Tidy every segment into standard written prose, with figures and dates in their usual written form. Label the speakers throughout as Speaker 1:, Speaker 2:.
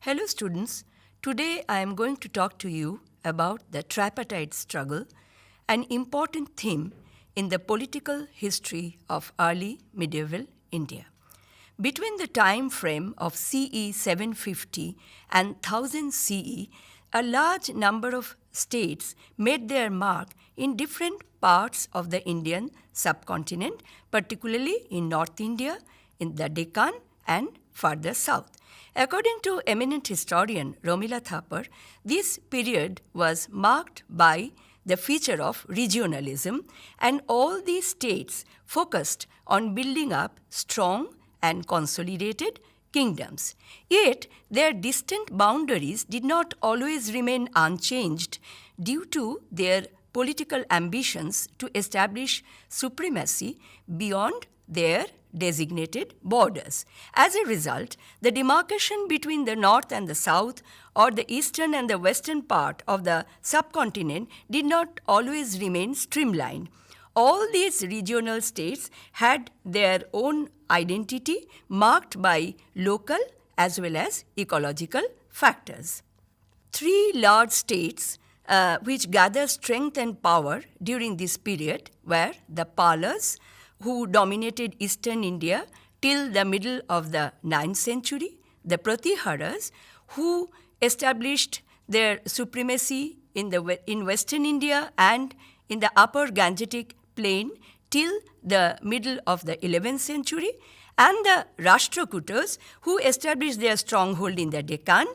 Speaker 1: Hello students, today I am going to talk to you about the tripartite struggle, an important theme in the political history of early medieval India. Between the time frame of CE 750 and 1000 CE, a large number of states made their mark in different parts of the Indian subcontinent, particularly in North India, in the Deccan and further south. According to eminent historian Romila Thapar, this period was marked by the feature of regionalism, and all these states focused on building up strong and consolidated kingdoms. Yet their distant boundaries did not always remain unchanged due to their political ambitions to establish supremacy beyond their designated borders. As a result, the demarcation between the north and the south, or the eastern and the western part of the subcontinent, did not always remain streamlined. All these regional states had their own identity marked by local as well as ecological factors. Three large states which gathered strength and power during this period were the Palas, who dominated eastern India till the middle of the 9th century, the Pratiharas, who established their supremacy in western India and in the upper Gangetic plain till the middle of the 11th century, and the Rashtrakutas, who established their stronghold in the Deccan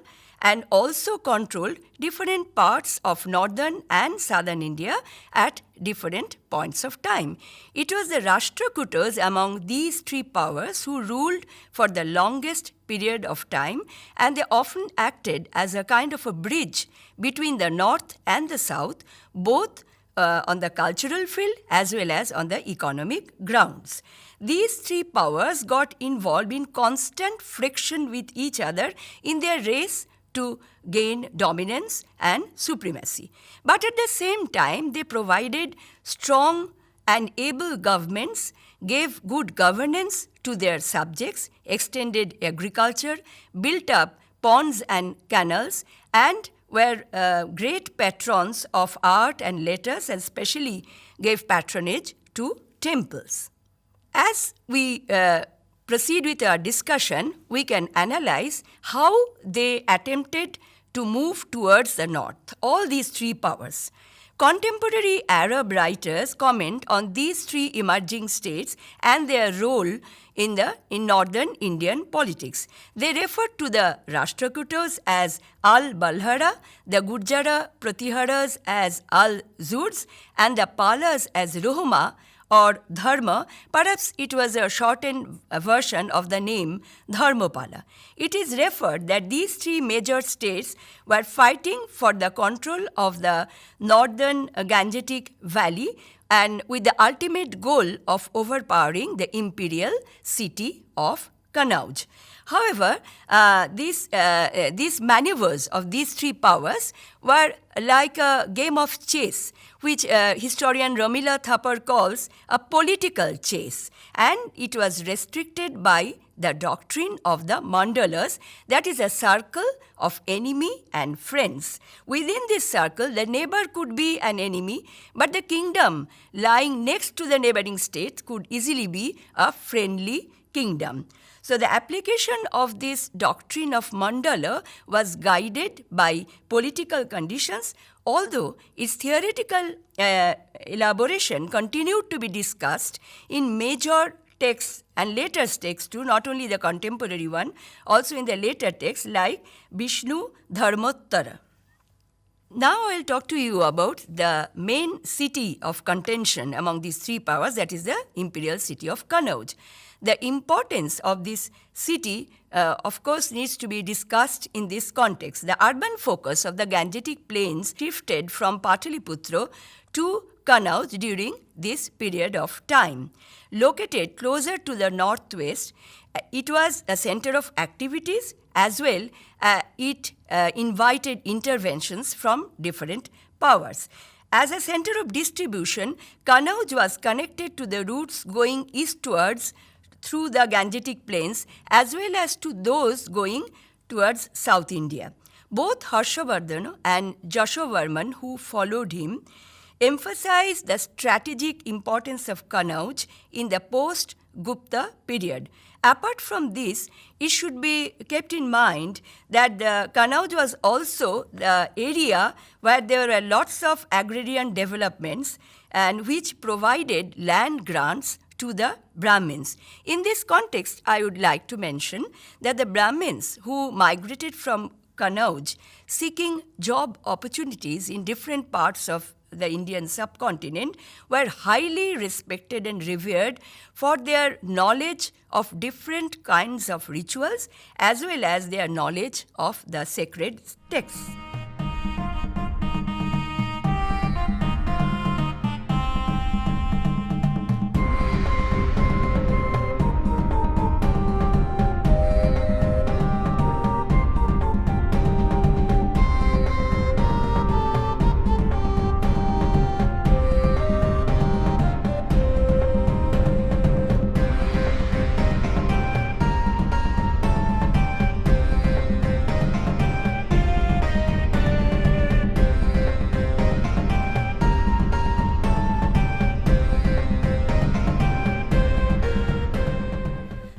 Speaker 1: and also controlled different parts of northern and southern India at different points of time. It was the Rashtrakutas among these three powers who ruled for the longest period of time, and they often acted as a kind of a bridge between the north and the south, both on the cultural field as well as on the economic grounds. These three powers got involved in constant friction with each other in their race to gain dominance and supremacy. But at the same time, they provided strong and able governments, gave good governance to their subjects, extended agriculture, built up ponds and canals, and were great patrons of art and letters, and especially gave patronage to temples. As we proceed with our discussion, we can analyze how they attempted to move towards the north, all these three powers. Contemporary Arab writers comment on these three emerging states and their role in northern Indian politics. They refer to the Rashtrakutas as Al-Balhara, the Gurjara Pratiharas as Al-Zurs, and the Palas as Rohma or Dharma. Perhaps it was a shortened version of the name Dharmapala. It is referred that these three major states were fighting for the control of the northern Gangetic Valley, and with the ultimate goal of overpowering the imperial city of Kanauj. However, these maneuvers of these three powers were like a game of chess, which historian Romila Thapar calls a political chess, and it was restricted by the doctrine of the mandalas, that is a circle of enemy and friends. Within this circle, the neighbor could be an enemy, but the kingdom lying next to the neighboring states could easily be a friendly kingdom. So the application of this doctrine of mandala was guided by political conditions, although its theoretical elaboration continued to be discussed in major texts and later texts too, not only the contemporary one, also in the later texts like Vishnu Dharmottara. Now I will talk to you about the main city of contention among these three powers, that is the imperial city of Kanauj. The importance of this city, of course, needs to be discussed in this context. The urban focus of the Gangetic plains shifted from Pataliputra to Kanauj during this period of time. Located closer to the northwest, it was a center of activities as well. It invited interventions from different powers. As a center of distribution, Kanauj was connected to the routes going eastwards through the Gangetic plains as well as to those going towards South India. Both Harshavardhana and Jashovarman, who followed him, emphasized the strategic importance of Kannauj in the post-Gupta period. Apart from this, it should be kept in mind that Kannauj was also the area where there were lots of agrarian developments and which provided land grants to the Brahmins. In this context, I would like to mention that the Brahmins who migrated from Kannauj seeking job opportunities in different parts of the Indian subcontinent were highly respected and revered for their knowledge of different kinds of rituals as well as their knowledge of the sacred texts.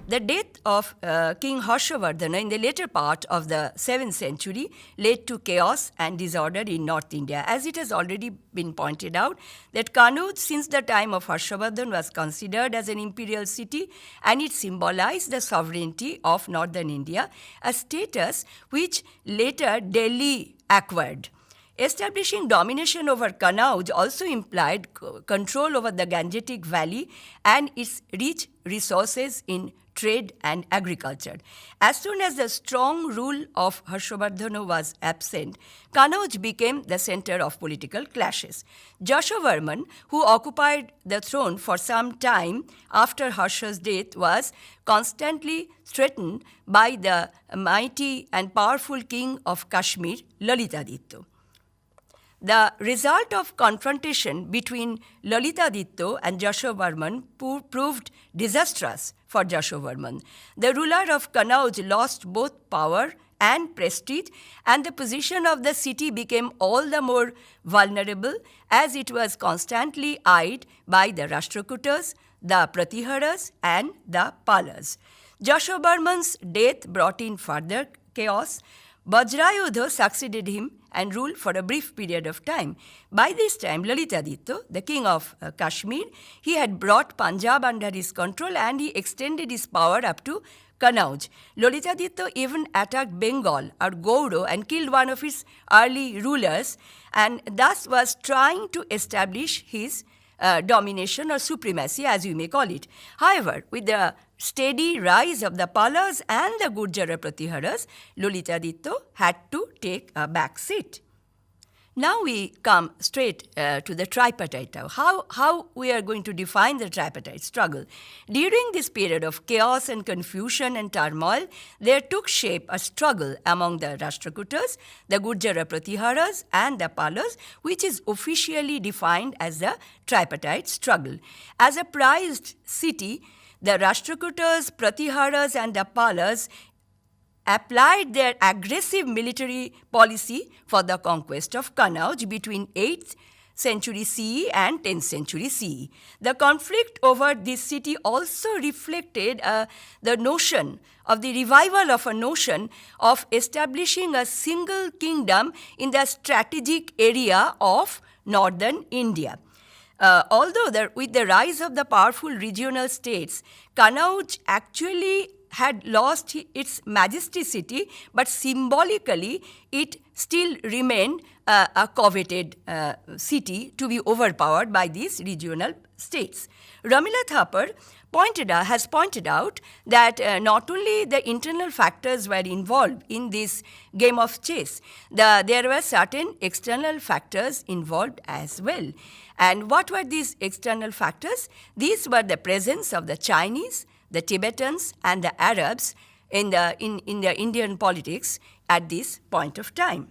Speaker 1: The death of King Harshavardhana in the later part of the 7th century led to chaos and disorder in North India. As it has already been pointed out, that Kannauj since the time of Harshavardhana was considered as an imperial city and it symbolized the sovereignty of northern India, a status which later Delhi acquired. Establishing domination over Kannauj also implied control over the Gangetic Valley and its rich resources in trade and agriculture. As soon as the strong rule of Harshavardhana was absent, Kannauj became the center of political clashes. Jashovarman, who occupied the throne for some time after Harsha's death, was constantly threatened by the mighty and powerful king of Kashmir, Lalitaditya. The result of confrontation between Lalitaditya and Jashovarman proved disastrous for Jashovarman. The ruler of Kannauj lost both power and prestige, and the position of the city became all the more vulnerable as it was constantly eyed by the Rashtrakutas, the Pratiharas, and the Palas. Jashovarman's death brought in further chaos. Vajrayudha succeeded him and ruled for a brief period of time. By this time, Lalitaditya, the king of Kashmir, he had brought Punjab under his control and he extended his power up to Kannauj. Lalitaditya even attacked Bengal or Gauro and killed one of his early rulers and thus was trying to establish his domination or supremacy, as you may call it. However, with the steady rise of the Palas and the Gurjara Pratiharas, Lalitaditya had to take a back seat. Now we come straight to the tripartite. How we are going to define the tripartite struggle. During this period of chaos and confusion and turmoil, there took shape a struggle among the Rashtrakutas, the Gurjara Pratiharas and the Palas, which is officially defined as the tripartite struggle. As a prized city, the Rashtrakutas, Pratiharas and the Palas applied their aggressive military policy for the conquest of Kannauj between 8th century CE and 10th century CE. The conflict over this city also reflected the notion of the revival of a notion of establishing a single kingdom in the strategic area of northern India. Although with the rise of the powerful regional states, Kannauj actually had lost its majesticity, but symbolically it still remained a coveted city to be overpowered by these regional states. Ramila Thapar has pointed out that not only the internal factors were involved in this game of chess, there were certain external factors involved as well. And what were these external factors? These were the presence of the Chinese, the Tibetans and the Arabs in the Indian politics at this point of time.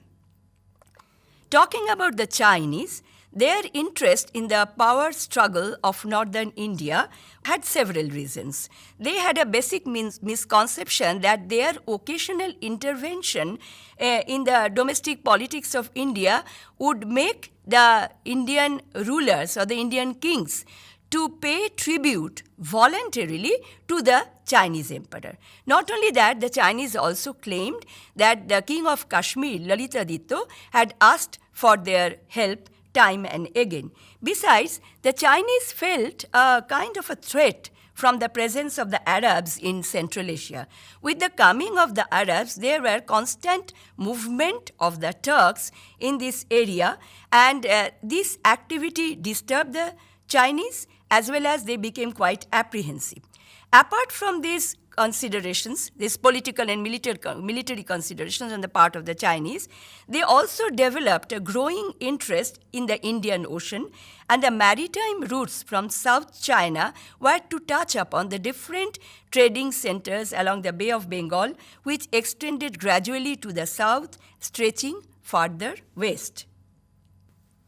Speaker 1: Talking about the Chinese Their interest in the power struggle of northern India had several reasons. They had a basic misconception that their occasional intervention in the domestic politics of India would make the Indian rulers or the Indian kings to pay tribute voluntarily to the Chinese emperor. Not only that, the Chinese also claimed that the king of Kashmir, Lalitaditya, had asked for their help time and again. Besides, the Chinese felt a kind of a threat from the presence of the Arabs in Central Asia. With the coming of the Arabs, there were constant movement of the Turks in this area, and this activity disturbed the Chinese as well as they became quite apprehensive. Apart from these considerations, these political and military considerations on the part of the Chinese, they also developed a growing interest in the Indian Ocean, and the maritime routes from South China were to touch upon the different trading centers along the Bay of Bengal, which extended gradually to the south, stretching further west.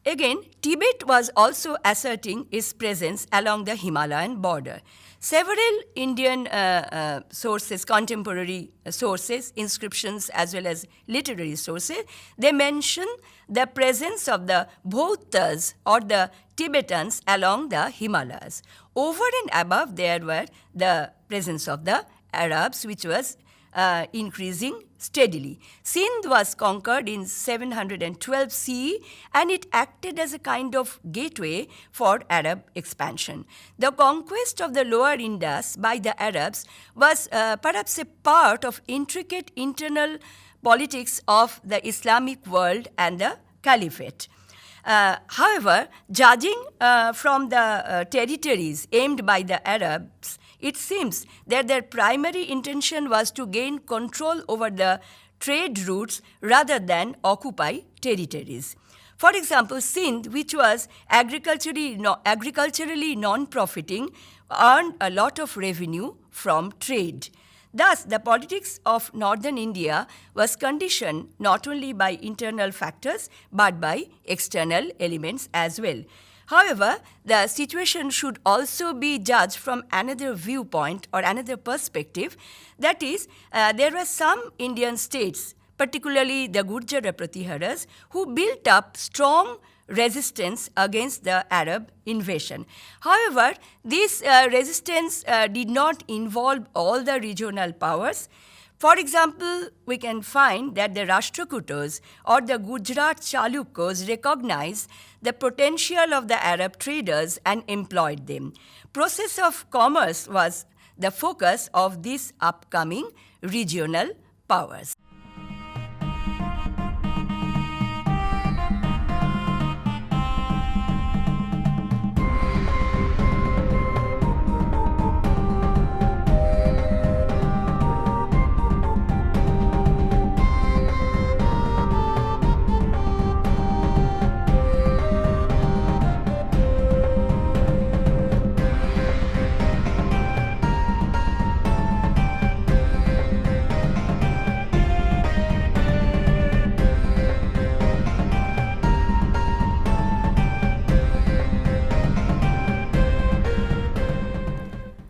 Speaker 1: Again, Tibet was also asserting its presence along the Himalayan border. Several Indian sources, contemporary sources, inscriptions as well as literary sources, they mention the presence of the Bautas or the Tibetans along the Himalayas. Over and above there were the presence of the Arabs, which was increasing steadily. Sindh was conquered in 712 CE, and it acted as a kind of gateway for Arab expansion. The conquest of the lower Indus by the Arabs was perhaps a part of intricate internal politics of the Islamic world and the Caliphate. However, judging from the territories aimed by the Arabs, it seems that their primary intention was to gain control over the trade routes rather than occupy territories. For example, Sindh, which was agriculturally non-profiting, earned a lot of revenue from trade. Thus, the politics of northern India was conditioned not only by internal factors but by external elements as well. However, the situation should also be judged from another viewpoint or another perspective. That is, there were some Indian states, particularly the Gurjara Pratiharas, who built up strong resistance against the Arab invasion. However, this resistance did not involve all the regional powers. For example, we can find that the Rashtrakutas or the Gujarat Chalukyas recognized the potential of the Arab traders and employed them. Process of commerce was the focus of these upcoming regional powers.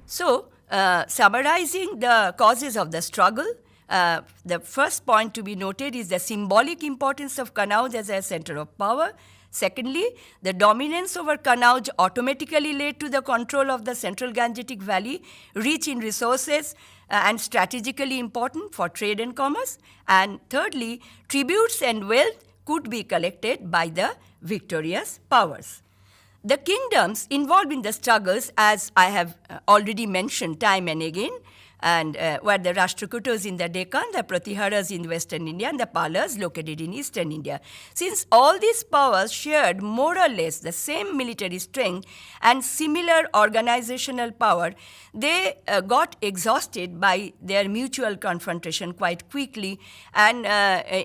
Speaker 1: So, summarizing the causes of the struggle, the first point to be noted is the symbolic importance of Kannauj as a center of power. Secondly, the dominance over Kannauj automatically led to the control of the central Gangetic Valley, rich in resources and strategically important for trade and commerce. And thirdly, tributes and wealth could be collected by the victorious powers. The kingdoms involved in the struggles, as I have already mentioned time and again, and were the Rashtrakutas in the Deccan, the Pratiharas in western India, and the Palas located in eastern India. Since all these powers shared more or less the same military strength and similar organizational power, they got exhausted by their mutual confrontation quite quickly, and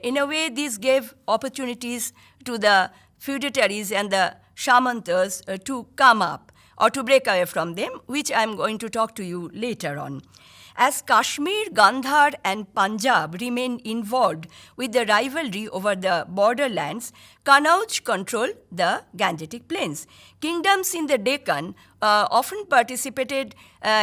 Speaker 1: in a way this gave opportunities to the feudatories and the Samantas to come up or to break away from them, which I am going to talk to you later on. As Kashmir, Gandhar and Punjab remained involved with the rivalry over the borderlands, Kanauj controlled the Gangetic plains. Kingdoms in the Deccan often participated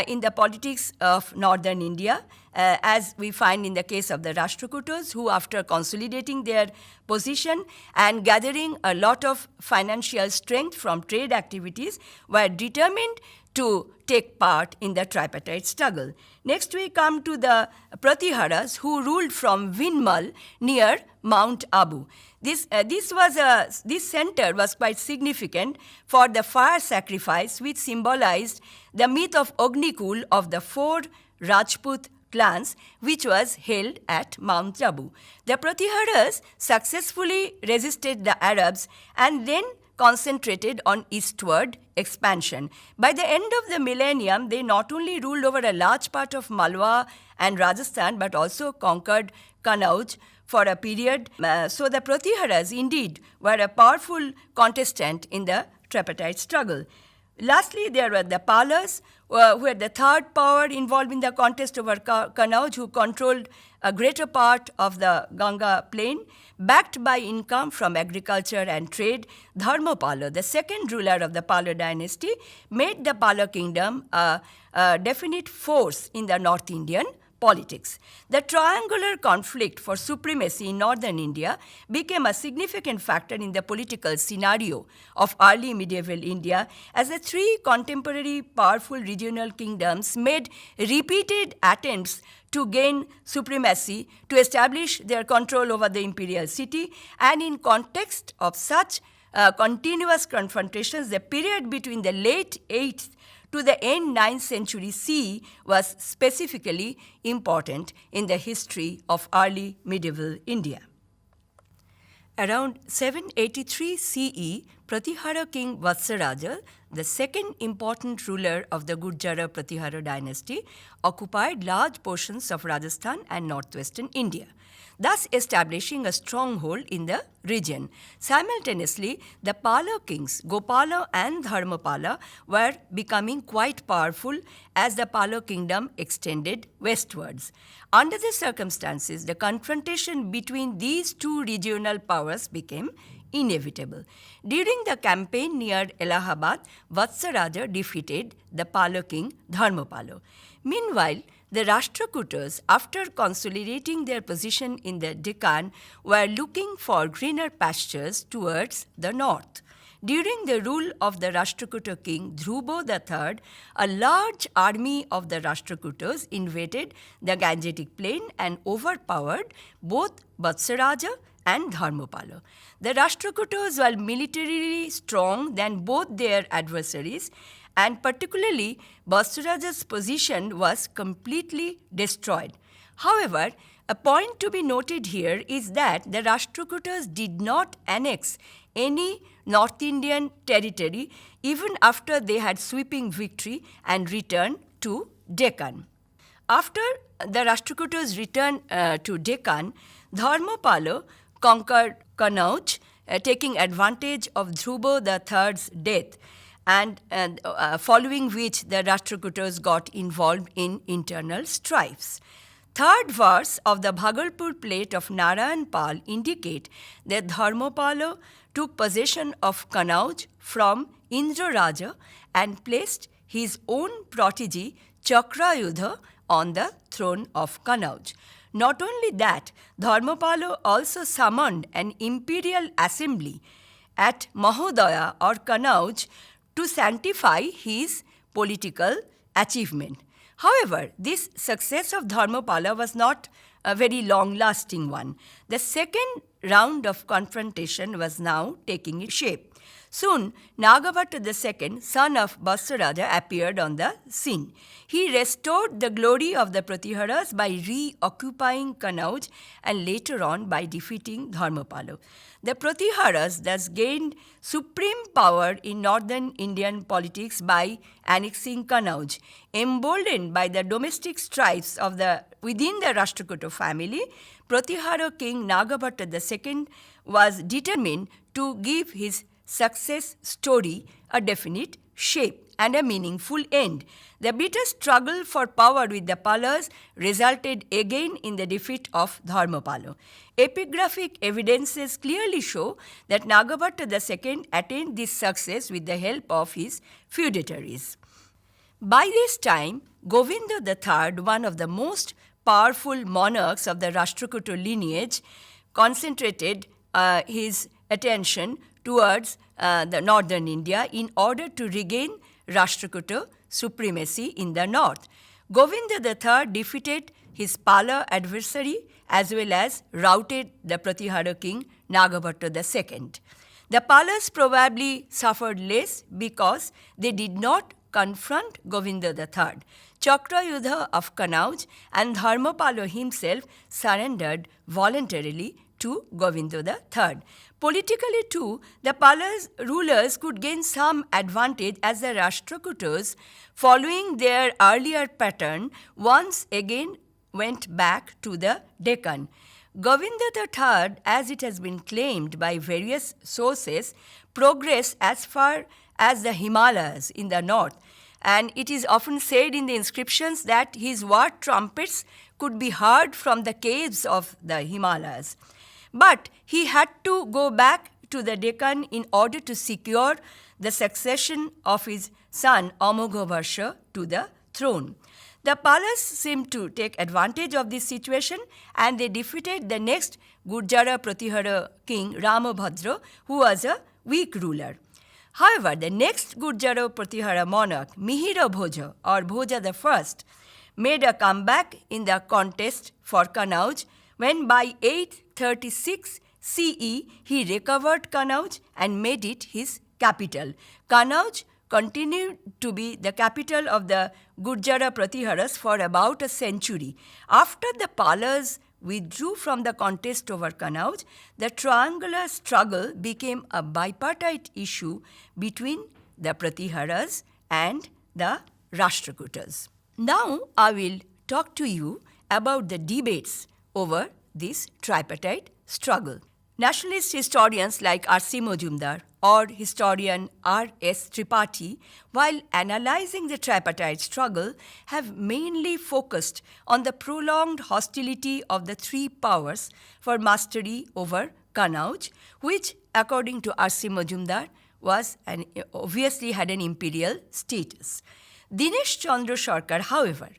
Speaker 1: in the politics of northern India, as we find in the case of the Rashtrakutas, who after consolidating their position and gathering a lot of financial strength from trade activities, were determined to take part in the tripartite struggle. Next we come to the Pratiharas, who ruled from Vinmal near Mount Abu. This center was quite significant for the fire sacrifice, which symbolized the myth of Agnikul of the 4 Rajput clans, which was held at Mount Abu. The Pratiharas successfully resisted the Arabs and then concentrated on eastward expansion. By the end of the millennium, they not only ruled over a large part of Malwa and Rajasthan, but also conquered Kanauj for a period. So the Pratiharas indeed were a powerful contestant in the tripartite struggle. Lastly, there were the Palas, who were the third power involved in the contest over Kanauj, who controlled a greater part of the Ganga plain. Backed by income from agriculture and trade, Dharmapala, the second ruler of the Pala dynasty, made the Pala kingdom a definite force in the North Indian politics. The triangular conflict for supremacy in northern India became a significant factor in the political scenario of early medieval India, as the 3 contemporary powerful regional kingdoms made repeated attempts to gain supremacy, to establish their control over the imperial city, and in context of such continuous confrontations, the period between the late 8th to the end 9th century CE was specifically important in the history of early medieval India. Around 783 CE, Pratihara king Vatsaraja, the second important ruler of the Gurjara Pratihara dynasty, occupied large portions of Rajasthan and northwestern India, thus establishing a stronghold in the region. Simultaneously, the Pala kings, Gopala and Dharmapala, were becoming quite powerful as the Pala kingdom extended westwards. Under the circumstances, the confrontation between these 2 regional powers became inevitable. During the campaign near Allahabad, Vatsaraja defeated the Pala king Dharmapala. Meanwhile, the Rashtrakutas, after consolidating their position in the Deccan, were looking for greener pastures towards the north. During the rule of the Rashtrakuta king Dhruva III, a large army of the Rashtrakutas invaded the Gangetic plain and overpowered both Vatsaraja and Dharmapala. The Rashtrakutas were militarily strong than both their adversaries, and particularly Vatsaraja's position was completely destroyed. However, a point to be noted here is that the Rashtrakutas did not annex any North Indian territory even after they had sweeping victory and returned to Deccan. After the Rashtrakutas returned to Deccan, Dharmapala conquered Kanauj, taking advantage of Dhruva III's death, and following which the Rashtrakutas got involved in internal strifes. Third verse of the Bhagalpur plate of Narayan Pal indicate that Dharmapala took possession of Kanauj from Indraraja and placed his own protege Chakrayudha on the throne of Kanauj. Not only that, Dharmapala also summoned an imperial assembly at Mahodaya or Kanauj to sanctify his political achievement. However, this success of Dharmapala was not a very long-lasting one. The second round of confrontation was now taking shape. Soon, Nagabhatta II, son of Vatsaraja, appeared on the scene. He restored the glory of the Pratiharas by reoccupying Kanauj and later on by defeating Dharmapala. The Pratiharas thus gained supreme power in northern Indian politics by annexing Kanauj. Emboldened by the domestic strifes within the Rashtrakuta family, Pratihara king Nagabhatta II was determined to give his success story a definite shape. and a meaningful end. The bitter struggle for power with the Palas resulted again in the defeat of Dharmapala. Epigraphic evidences clearly show that Nagabhatta II attained this success with the help of his feudatories. By this time, Govinda III, one of the most powerful monarchs of the Rashtrakuta lineage, concentrated his attention towards the northern India in order to regain Rashtrakuta supremacy in the north. Govinda III defeated his Pala adversary as well as routed the Pratihara king Nagabhatta II. The Palas probably suffered less because they did not confront Govinda III. Chakrayudha of Kanauj and Dharmapala himself surrendered voluntarily to Govinda III. Politically too, the Palas rulers could gain some advantage as the Rashtrakutas, following their earlier pattern, once again went back to the Deccan. Govinda III, as it has been claimed by various sources, progressed as far as the Himalayas in the north, and it is often said in the inscriptions that his war trumpets could be heard from the caves of the Himalayas. But he had to go back to the Deccan in order to secure the succession of his son Amoghavharsha to the throne. The Palas seemed to take advantage of this situation and they defeated the next Gurjara Pratihara king Ramabhadra, who was a weak ruler. However, the next Gurjara Pratihara monarch, Mihira Bhoja or Bhoja I, made a comeback in the contest for Kanauj when by 836 CE he recovered Kanauj and made it his capital. Kanauj continued to be the capital of the Gurjara Pratiharas for about a century. After the Palas withdrew from the contest over Kanauj, the triangular struggle became a bipartite issue between the Pratiharas and the Rashtrakutas. Now I will talk to you about the debates over this tripartite struggle. Nationalist historians like R.C. Majumdar or historian R.S. Tripathi, while analyzing the tripartite struggle, have mainly focused on the prolonged hostility of the three powers for mastery over Kanauj, which, according to R.C. Majumdar, obviously had an imperial status. Dinesh Chandra Sarkar, however,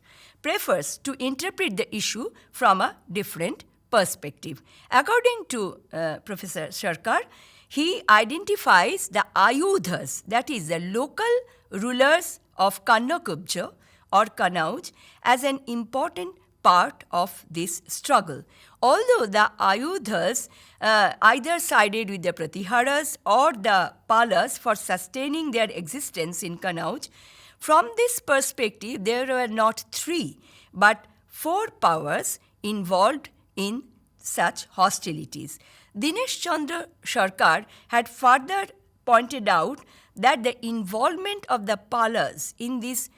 Speaker 1: prefers to interpret the issue from a different perspective. According to Professor Sarkar, he identifies the Ayudhas, that is the local rulers of Kannakubja or Kanauj, as an important part of this struggle. Although the Ayudhas either sided with the Pratiharas or the Palas for sustaining their existence in Kanauj, from this perspective there were not three but four powers involved in such hostilities. Dinesh Chandra Sarkar had further pointed out that the involvement of the Palas in this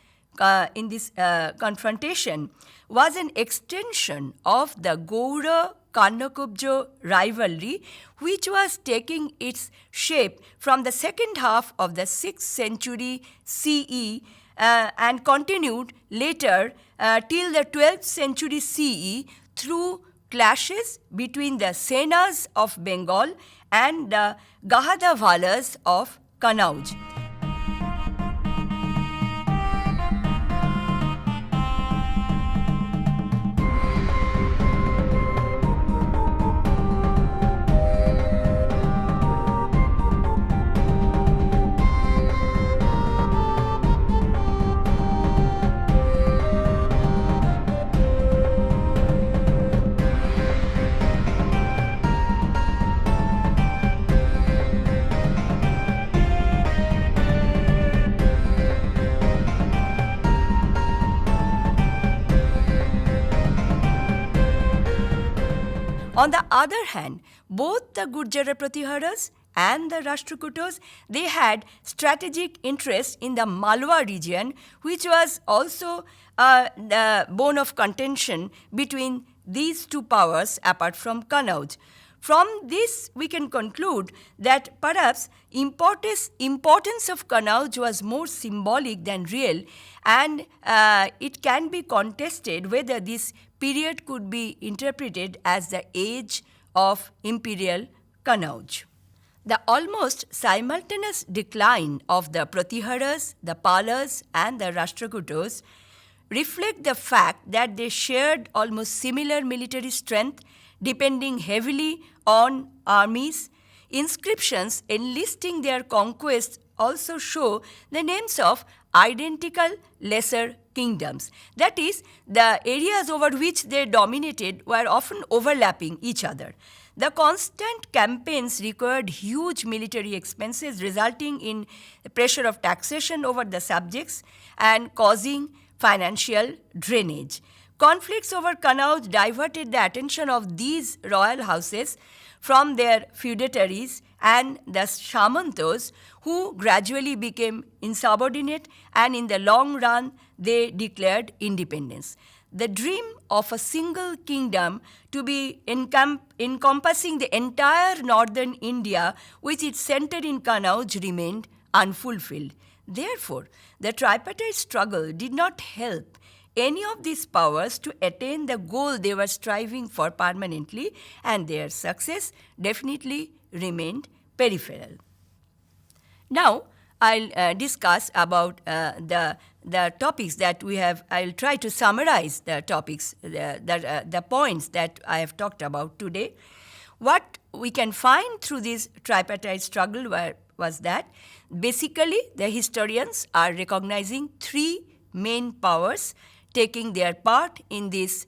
Speaker 1: confrontation was an extension of the Gaura-Kannakubja rivalry, which was taking its shape from the second half of the 6th century CE and continued later till the 12th century CE through clashes between the Senas of Bengal and the Gahadavalas of Kanauj. On the other hand, both the Gurjara Pratiharas and the Rashtrakutas, they had strategic interest in the Malwa region, which was also the bone of contention between these two powers apart from Kanauj. From this, we can conclude that perhaps importance of Kannauj was more symbolic than real, and it can be contested whether this period could be interpreted as the age of imperial Kannauj. The almost simultaneous decline of the Pratiharas, the Palas, and the Rashtrakutas reflect the fact that they shared almost similar military strength, depending heavily on armies. Inscriptions enlisting their conquests also show the names of identical lesser kingdoms. That is, the areas over which they dominated were often overlapping each other. The constant campaigns required huge military expenses, resulting in the pressure of taxation over the subjects and causing financial drainage. Conflicts over Kannauj diverted the attention of these royal houses from their feudatories and the Samantas, who gradually became insubordinate, and in the long run they declared independence. The dream of a single kingdom to be encompassing the entire northern India, with its center in Kannauj, remained unfulfilled. Therefore, the tripartite struggle did not help any of these powers to attain the goal they were striving for permanently, and their success definitely remained peripheral. Now, I'll discuss about the topics that we have. I'll try to summarize the topics, the points that I have talked about today. What we can find through this tripartite struggle was that basically the historians are recognizing three main powers taking their part in this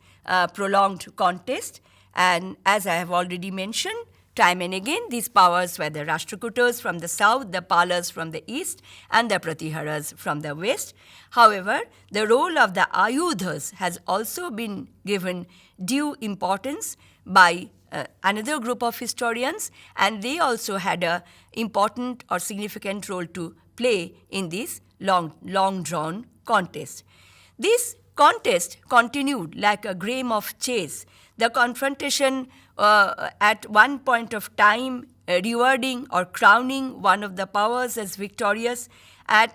Speaker 1: prolonged contest. And as I have already mentioned, time and again, these powers were the Rashtrakutas from the south, the Palas from the east, and the Pratiharas from the west. However, the role of the Ayudhas has also been given due importance by another group of historians, and they also had an important or significant role to play in this long-drawn contest. This contest continued like a game of chess. The confrontation at one point of time rewarding or crowning one of the powers as victorious, and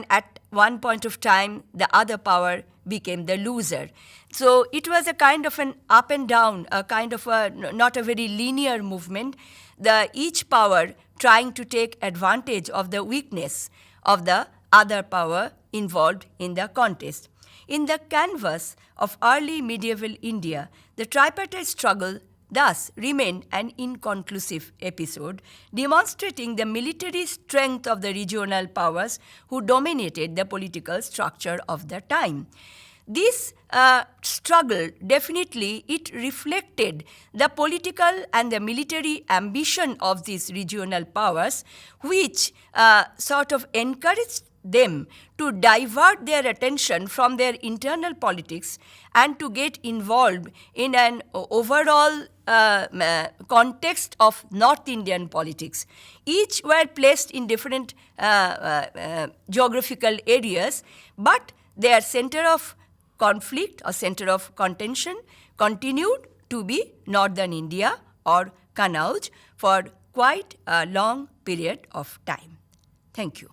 Speaker 1: at one point of time the other power became the loser. So it was a kind of an up and down, a kind of a not a very linear movement, each power trying to take advantage of the weakness of the other power involved in the contest. In the canvas of early medieval India, the tripartite struggle thus remained an inconclusive episode, demonstrating the military strength of the regional powers who dominated the political structure of the time. This struggle definitely, it reflected the political and the military ambition of these regional powers, which sort of encouraged them to divert their attention from their internal politics and to get involved in an overall context of North Indian politics. Each were placed in different geographical areas, but their center of conflict or center of contention continued to be northern India or Kannauj for quite a long period of time. Thank you.